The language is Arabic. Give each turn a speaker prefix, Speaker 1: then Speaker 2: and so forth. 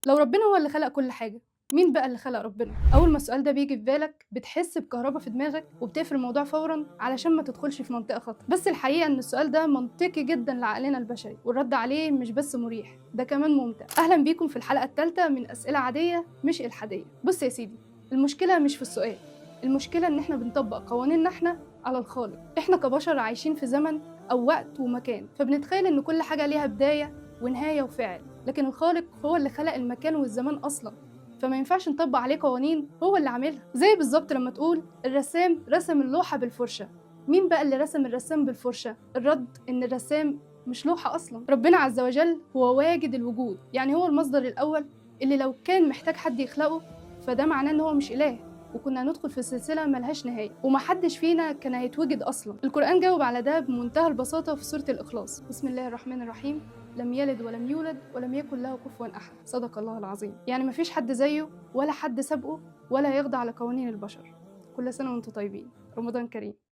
Speaker 1: لو ربنا هو اللي خلق كل حاجة، مين بقى اللي خلق ربنا؟ أول ما السؤال ده بيجي في بالك بتحس بكهربا في دماغك وبتقفل الموضوع فورا علشان ما تدخلش في منطقة خطر. بس الحقيقة إن السؤال ده منطقي جدا لعقلنا البشري، والرد عليه مش بس مريح، ده كمان ممتع. أهلا بيكم في الحلقة الثالثة من أسئلة عادية مش إلحادية. بص يا سيدي، المشكلة مش في السؤال، المشكلة إن إحنا بنطبق قوانيننا إحنا على الخالق. إحنا كبشر عايشين في زمن أو وقت ومكان، فبنتخيل إن كل حاجة ليها بداية ونهاية وفعل، لكن الخالق هو اللي خلق المكان والزمان أصلا، فما ينفعش نطبق عليه قوانين هو اللي عاملها. زي بالظبط لما تقول الرسام رسم اللوحة بالفرشة، مين بقى اللي رسم الرسام بالفرشة؟ الرد إن الرسام مش لوحة أصلا. ربنا عز وجل هو واجد الوجود، يعني هو المصدر الأول اللي لو كان محتاج حد يخلقه فده معناه إن هو مش إله، وكنا هندخل في سلسلة ملهاش نهاية ومحدش فينا كان هيتوجد أصلا. القرآن جاوب على ده بمنتهى البساطة في سورة الإخلاص. بسم الله الرحمن الرحيم، لم يلد ولم يولد ولم يكن له كفوا أحد، صدق الله العظيم. يعني مفيش حد زيه ولا حد سابقه ولا يخضع لقوانين البشر. كل سنة وانتم طيبين، رمضان كريم.